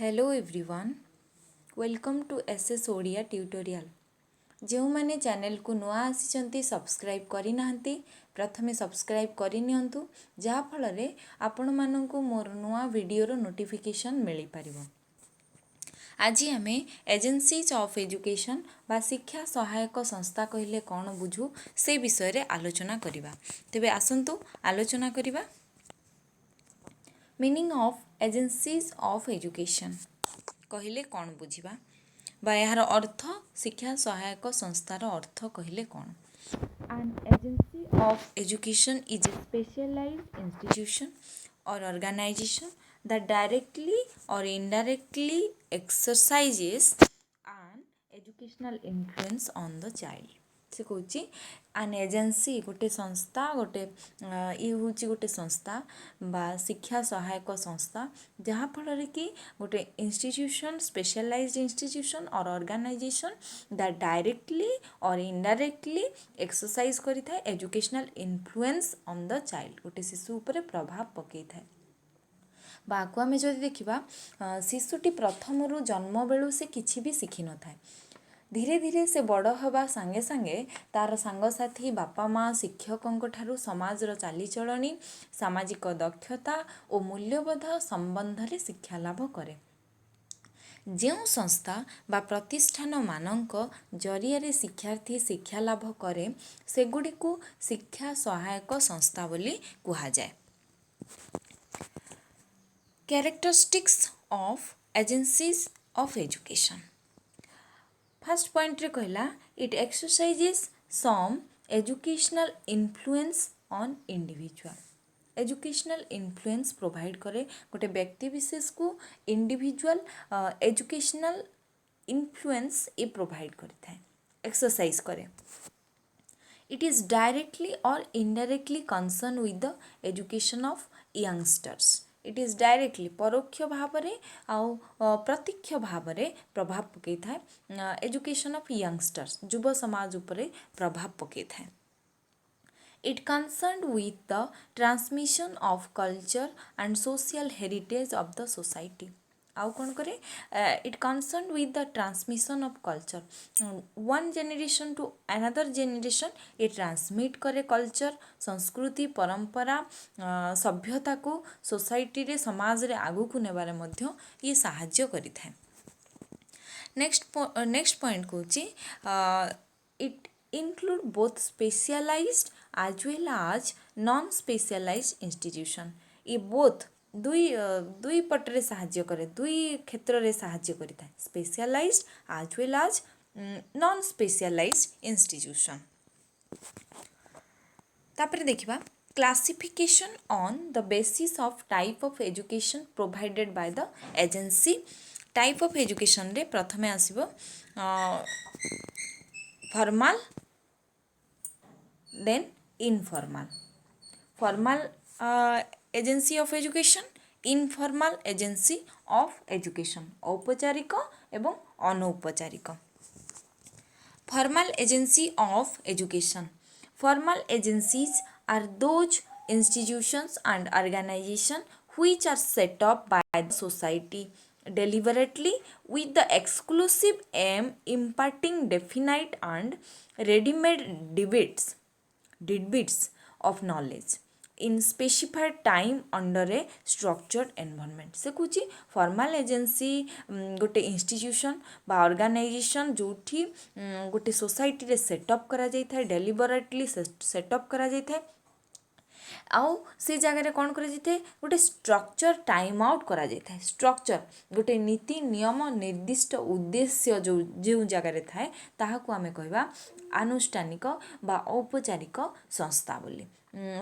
Hello everyone, welcome to SS Odia tutorial. जो मैंने channel को नुआ आसी सब्सक्राइब करी नाहंती प्रथमे सब्सक्राइब करी नियंतु जहा फल आपण मानकु मोर नुआ वीडियोर नोटिफिकेशन मिल पारिबो। आज आम एजेन्सीज ऑफ एजुकेशन बा शिक्षा सहायक संस्था कहले कौन बुझू से विषय रे आलोचना करिबा। तेबे आसंतु आलोचना करिबा। Meaning of agencies of education कहले कौन बुझिबा बा यार अर्थ शिक्षा सहायक संस्थार अर्थ कहले कौन। An agency of education is a specialized institution or organization that directly or indirectly exercises an educational influence on the child। से कौची आन एजेन्सी गोटे संस्था गोटे ये हूँ गोटे संस्था बा शिक्षा सहायक संस्था जहाँ फल कि गोटे इंस्टीट्यूशन स्पेशलाइज्ड इंस्टीट्यूशन और ऑर्गेनाइजेशन दैट डायरेक्टली और इनडायरेक्टली एक्सरसाइज करि थाए educational influence on the child गोटे शिशु उपरे प्रभाव पकई थाए। बाकु आमे जदि देखिबा शिशुटी प्रथमरु जन्म बेलू से किछि भी शिखि न थाए। धीरे धीरे से बड़ हवा सांगे सांगे तार सांगसाथी बापा माँ शिक्षकों ठारू समाजर चालीचलणी सामाजिक दक्षता और मूल्यबोध संबंध रे शिक्षा लाभ करे। जो संस्था बा प्रतिष्ठान मानक जरिया शिक्षार्थी शिक्षा लाभ करे सेगुड़ी को शिक्षा सहायक संस्था बोली कुहा जाए। Characteristics of agencies of education. First point रे कहला it exercises some educational influence on individual. Educational influence provide करे गोटे व्यक्ति विशेष को इंडिविजुअल एजुकेशनल इन्फ्लुएंस ये प्रोवाइड करता है एक्सरसाइज करे। इट इज डायरेक्टली और indirectly concern with the education of youngsters. It is directly परोक्ष भाव में आउ प्रत्यक्ष भाव में प्रभाव पकई थाए एजुकेशन ऑफ यंगस्टर्स युव समाज उपरे प्रभाव पकई थाए। It concern with the transmission of culture and social heritage of the society. आउ कौन करे it concern with the transmission of culture one generation to another generation ये ट्रांसमिट करे कल्चर संस्कृति परंपरा सभ्यता को सोसाइटी रे समाज रे आगु को नेबारे मध्य ये साहाय्य करि थाए। नेक्स्ट पॉइंट कहूची it include both specialized as well as non specialized institution. ये बोथ दुई पटरे साहाय्य करे दुई क्षेत्र रे साहाय्य करि थाए specialized as well as non specialized institution. तापर देखिबा classification on the basis of type of education provided by the agency. Type of education रे प्रथमे आसीबो formal then informal. Formal agency of education informal agency of education औपचारिक एवं अनौपचारिक। Formal agency of education. Formal agencies are those institutions and organizations which are set up by the society deliberately with the exclusive aim imparting definite and ready-made tidbits of knowledge in specified time under a structured environment। से कुछ formal agency गोटे institution बा organisation जोठी गोटे society रे setup करा जाय थाए deliberately setup करा जाय थाए आउ से जगह कौन कर गोटे स्ट्रक्चर टाइम आउट करा जाए। स्ट्रक्चर गोटे नीति नियम निर्दिष्ट उद्देश्य जो जगार थाए ताहाकु आमे कहबा आनुष्ठानिक बा औपचारिक संस्था बोली।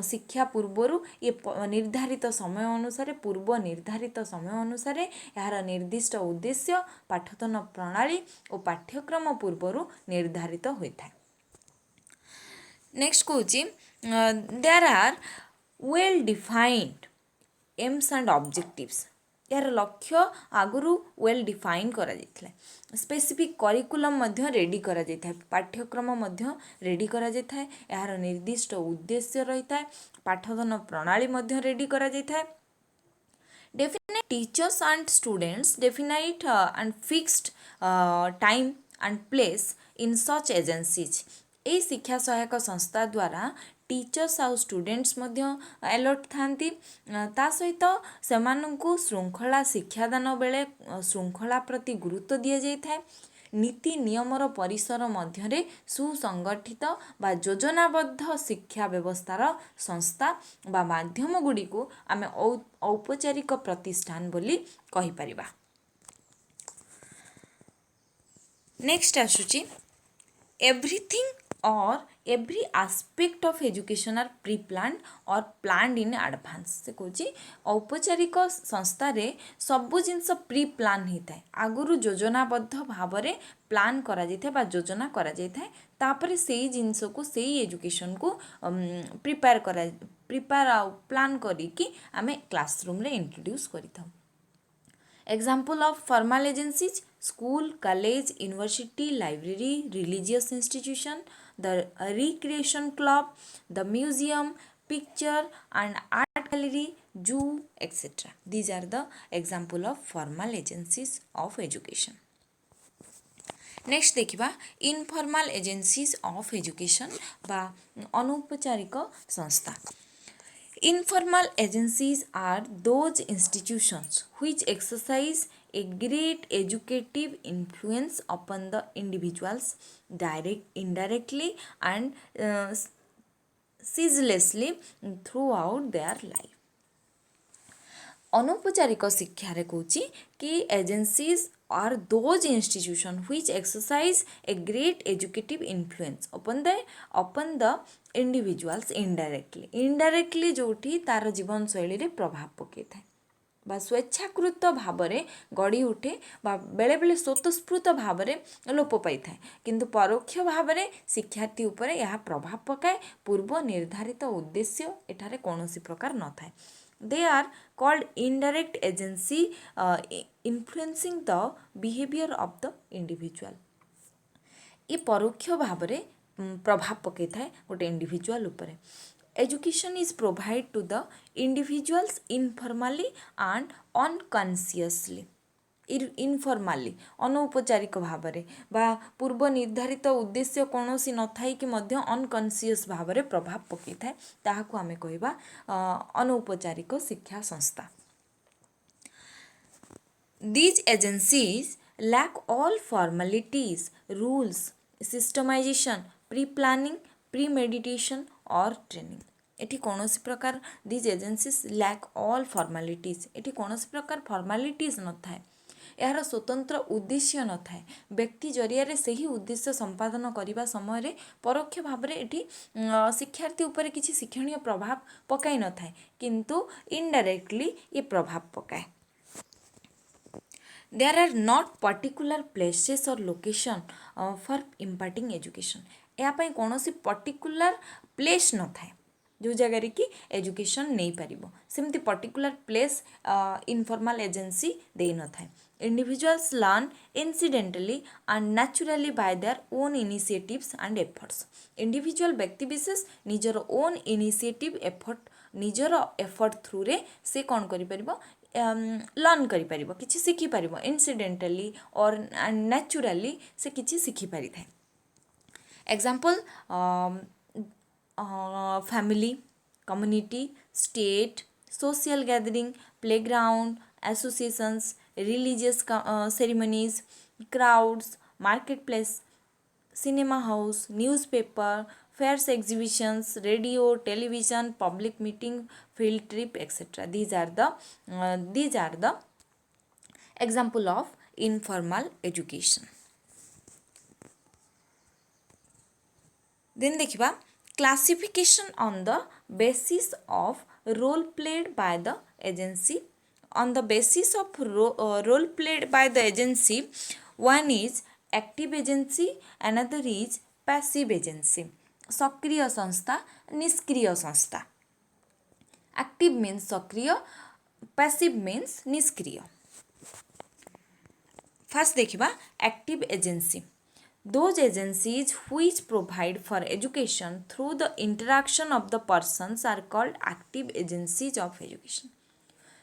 शिक्षा पूर्वर ये निर्धारित समय अनुसार पूर्व निर्धारित समय अनुसार यार निर्दिष्ट उद्देश्य पाठदान प्रणाली और पाठ्यक्रम पूर्वर निर्धारित होता है। नेक्स्ट कहूँ there are well defined aims and objectives. यार लक्ष्य आगुरु वेल डिफाइन करा जाइथिला स्पेसिफिक करिकुलम मध्य रेडी करा जाइथाय पाठ्यक्रम मध्य रेडी करा जाइथाय यार निर्दिष्ट उद्देश्य रहिथाय पाठदान प्रणाली मध्य रेडी करा जाइथाय। Definite teachers and students definite and fixed time and place in such agencies. এই ଶିକ୍ଷା ସହାୟକ ସଂସ୍ଥା ଦ୍ୱାରା ଟିଚର୍ସ ଆଉ ଷ୍ଟୁଡେଣ୍ଟସ୍ ମଧ୍ୟ ଆଲର୍ଟ ଥାନ୍ତି। ତା ସହିତ ସେମାନଙ୍କୁ ଶୃଙ୍ଖଳା ଶିକ୍ଷାଦାନ ବେଳେ ଶୃଙ୍ଖଳା ପ୍ରତି ଗୁରୁତ୍ୱ ଦିଆଯାଇଥାଏ। ନୀତି ନିୟମର ପରିସର ମଧ୍ୟରେ ସୁସଂଗଠିତ ବା ଯୋଜନାବଦ୍ଧ ଶିକ୍ଷା ବ୍ୟବସ୍ଥାର ସଂସ୍ଥା ବା ମାଧ୍ୟମ ଗୁଡ଼ିକୁ ଆମେ ଔପଚାରିକ ପ୍ରତିଷ୍ଠାନ ବୋଲି କହିପାରିବା। ନେକ୍ସଟ ଆସୁଛି everything or every aspect of education are pre-planned or planned in advance। से कौची औपचारिक संस्थारे सबु जिनस प्री प्लान होता है, आगुरु योजनाबद्ध भाव में प्लान करा जाइए बा योजना करा जाइए, तापर से जिनस को से एजुकेशन को प्रिपेयर आ प्लान करिकी आमे क्लासरूम रे introduce करिथाउ। Example of formal agencies: school, college, university, library, religious institution, the recreation club, the museum, picture and art gallery, zoo, etc. These are the example of formal agencies of education. Next देखिबा informal agencies of education बा अनौपचारिक संस्था। Informal agencies are those institutions which exercise a great educative influence upon the individuals indirectly and ceaselessly throughout their life। अनौपचारिक शिक्षा रे कहूची कि agencies are those institution which exercise a great educative influence upon the individuals indirectly जोठी तार जीवन शैली रे प्रभाव पके थाए बा स्वेच्छाकृत भाव में गढ़ी उठे बा बेले बेले स्वतस्फूर्त भाव में लोप पाई थाए, किंतु परोक्ष भाव में शिक्षार्थी उपरे यह प्रभाव पकाए। पूर्व निर्धारित उद्देश्य एठारे कौनसी प्रकार न थाए। They are called indirect agency influencing the behavior of the individual। ये परोक्ष भाव में प्रभाव पके थाए गोटे इंडिविजुअल उपरे। Education is provided to the individuals informally and unconsciously। इनफॉर्माली अनौपचारिक भाव में बा पूर्व निर्धारित उद्देश्य कौन सी न थाई कि मध्य अनकनसीयस भाव में प्रभाव पकई थाए, ताहाकु आमे कहबा अनौपचारिक शिक्षा संस्था। These agencies lack all formalities, rules, systemization, pre-planning, premeditation or training। एठी कौनसी प्रकार these agencies lack all formalities, एठी कौनसी प्रकार फॉर्मालिटीज न थाए, यार स्वतंत्र उद्देश्य न थाए। व्यक्ति जरिया से ही उद्देश्य संपादन करने समय परोक्ष भाव में एठी शिक्षार्थी उपर किसी शिक्षणीय प्रभाव पकाई न थाए, किंतु इनडायरेक्टली ये प्रभाव पकाए। There are not particular places or location for imparting education। या पाई कौनसी पर्टिकुलर प्लेस न थाए जो जगह कि एजुकेशन नहीं पारिबो, सेमती पर्टिकुलर प्लेस इनफॉर्मल एजेंसी दे न थाए। Individuals learn incidentally and naturally bye their own initiatives and efforts. Individual व्यक्ति विशेष निजर ओन इनिशिएटिव एफर्ट निजर एफर्ट थ्रू रे से कौन करि परिबो लर्न करि परिबो, किछि सिखि परिबो। इंसिडेंटली और नेचुरली से किछि सिखि पारि थाए। Example family, community, state, social gathering, playground, associations, religious ceremonies, crowds, market place, cinema house, newspaper, fairs, exhibitions, radio, television, public meeting, field trip, etc. These are the example of informal education. Then देखिबा classification on the basis of role played by the agency. On the basis of role played by the agency, one is active agency, another is passive agency। सक्रिय संस्था, निष्क्रिय संस्था। Active means सक्रिय, passive means निष्क्रिय। First देखिबा active agency. Those agencies which provide for education through the interaction of the persons are called active agencies of education।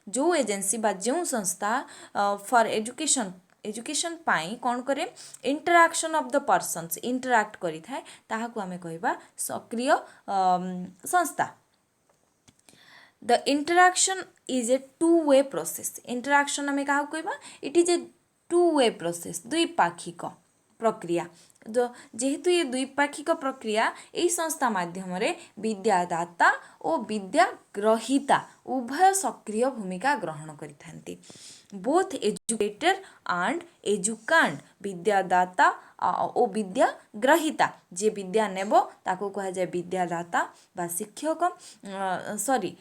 जो agency बा जो संस्था फॉर एजुकेशन एजुकेशन पाई कौन करे interaction of the persons interact करि थाए ताहाकू आमे कहबा सक्रिय संस्था. The interaction is a two-way process. Interaction आमे काहा कहबा it is a two-way process द्विपाक्षिक प्रक्रिया. जेहेतु ये द्विपाक्षिक प्रक्रिया यही संस्था माध्यम विद्यादाता और विद्याग्रहीता उभय सक्रिय भूमिका ग्रहण करिथांती. बोथ एजुकेटर एंड एजुकांड विद्यादाता और विद्याग्रहीता जे विद्या नेब ताको कहा जाए विद्यादाता बा शिक्षक सॉरी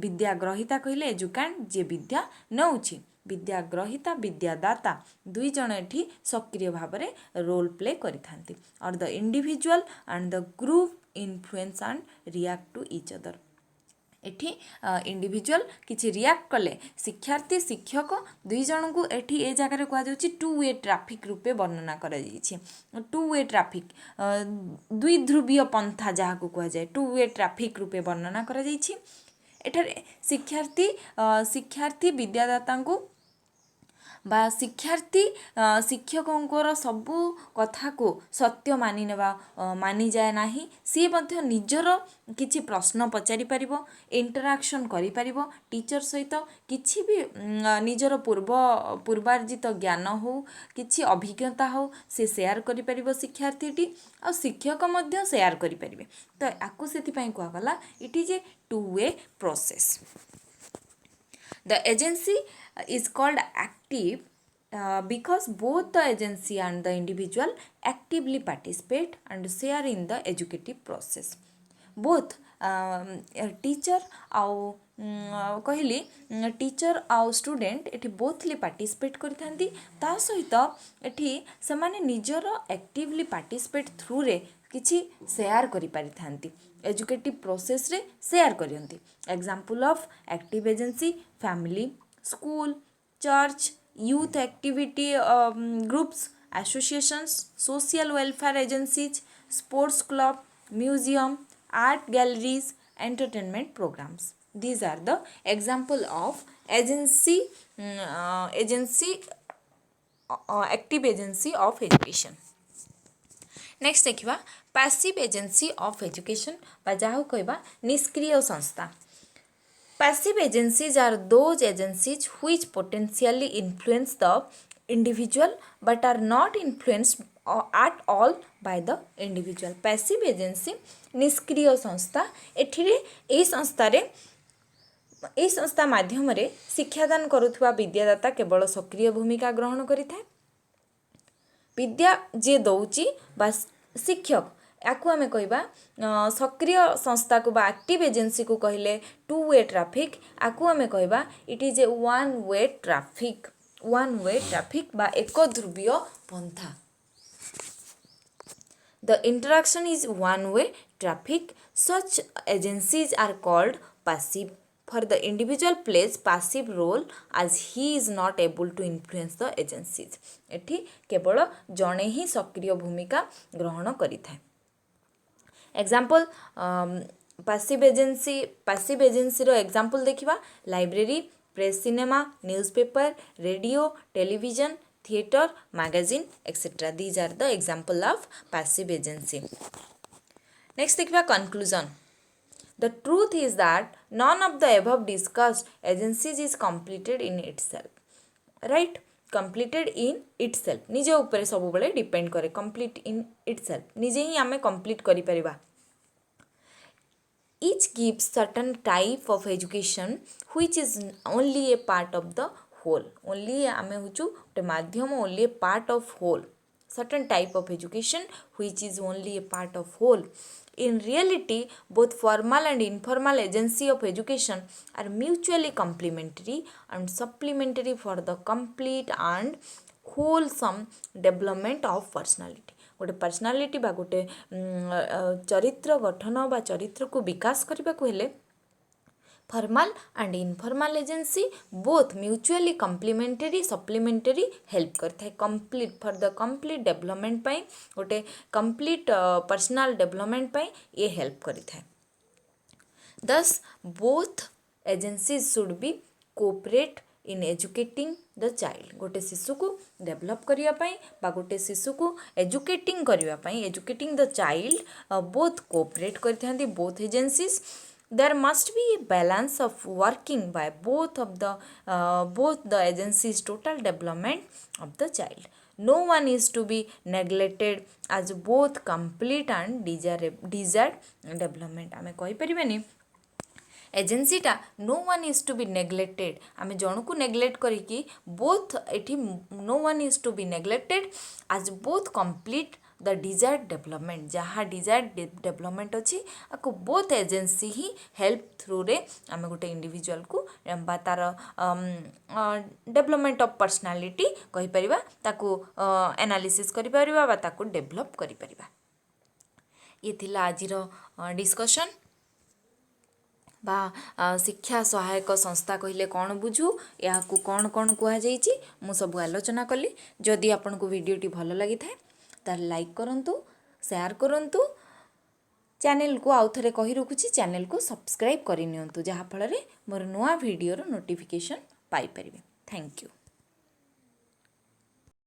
विद्याग्रहीता कहले एजुकांड जे विद्या नौछि विद्याग्रहीता विद्यादाता दुई जण एठी सक्रिय भाव में रोल प्ले करिथांती. और the individual and the group influence and react to each other. एठी इंडिविजुअल किछि रिएक्ट कले शिक्षार्थी शिक्षक दुई जन को एठी ए जगह कह जाउछि टू वे ट्रैफिक रूपे वर्णना करा जाइछि. टू वे ट्रैफिक दुई ध्रुवीय पंथा जहाँ को कह जाए टू वे ट्रैफिक रूपे वर्णना करा जाइछि. एठारे शिक्षार्थी विद्यादाता को बा शिक्षार्थी शिक्षकों सबू कथा को सत्य मानि नेबा मानि जाए नाही. सी मध्य निजर किछि प्रश्न पचारि परिबो इंटराक्शन करि परिबो टीचर सहित किछि भी निजर पूर्वार्जित ज्ञान हो किछि अभिज्ञता हो से शेयर करि परिबो शिक्षार्थीटी आ शिक्षक मध्य शेयर करि परिबे. तो आकु सेति पई कहवा गला it is a two way process. The agency is called active because both the agency and the individual actively participate and share in the educative process. Both teacher आउ कहली टीचर आउ स्टूडेंट एठी बोथली पार्टिसिपेट करथांती ता सहित एठी समाने निजर actively participate through रे किछि शेयर करि पारिथांती एजुकेटिव प्रोसेस रे शेयर करयंती. Example of active agency family school church youth activity groups associations social welfare agencies sports club museum art galleries entertainment programs. These are the example of active agency of education. Next देखिबा passive agency of education बा जाहु कहबा निष्क्रिय संस्था. Passive agencies are those agencies which potentially influence the individual but are not influenced at all by the individual. Passive agency निष्क्रिय संस्था एठिरे एई संस्था माध्यम रे शिक्षादान करुथुवा विद्यादाता केवल सक्रिय भूमिका ग्रहण करिथाय. विद्या जे दौची बा शिक्षक याकू आमे कहबा सक्रिय संस्था को बा एक्टिव एजेंसी को कहले टू वे ट्रैफिक याकू आमे कहबा it is a one way traffic बा एक ध्रुवीय पंथा. The interaction is one-way traffic. Such agencies are called passive. For the individual plays passive role as he is not able to influence the agencies. एठी केवल जणे ही सक्रिय भूमिका ग्रहण करिथाय. Example passive agency रो example देखिबा library press cinema newspaper radio television theater, magazine, etc. These are the example of passive agency. Next, देखिबा conclusion. The truth is that none of the above discussed agencies is completed in itself. Right? Completed in itself. निजे ऊपर सब बेले depend करे. Complete in itself. निजे ही आमे complete करि परिबा. Each gives certain type of education which is only a part of the whole. Only आमे हुचु टे माध्यम only a part of whole. Certain type of education which is only a part of whole. In reality, both formal and informal agency of education are mutually complementary and supplementary for the complete and wholesome development of personality. गोटे personality बा गोटे चरित्र गठन बा चरित्र को विकास करबा को हेले formal and informal agency both mutually complementary supplementary help करथाय complete for the complete development पई गोटे कंप्लीट पर्सनल डेवलपमेंट पई ये हेल्प करिथाय. Thus both agencies should be cooperate in educating the child गोटे शिशु को डेभलप करने गोटे शिशु को एजुकेटिंग करने educating the child both cooperate करते both agencies there must be a balance of working by both the agencies total development of the child. No one is to be neglected as both complete and desired development. आमे कहि परिबानी एजेंसीटा no one is to be neglected आम जन को neglect करी both एठी no one is to be neglected आज both complete the desired development जहाँ डिजायर्ड डेवलपमेंट अच्छी आपको बोथ एजेंसी ही हेल्प थ्रू रे आम गोटे इंडिविजुअल को तार डेवलपमेंट ऑफ पर्सनालिटी कहि परिबा ताको एनालिसिस करि परिबा बा ताको डेवलप करि परिबा। ये थिला आजिर डिस्कशन बा शिक्षा सहायक संस्था कहले कौन बुझू या कौन कौन कहुई मु सब आलोचना कली। जदि आपन को वीडियोटी भल लगी थाए तार लाइक करंतु शेयर करंतु चैनल को आउ थरे कहि रखुची चैनल को सब्सक्राइब करि नियंतु जहाँ फल रे मोर नुआ वीडियो रो नोटिफिकेशन पाई परिबे। Thank you.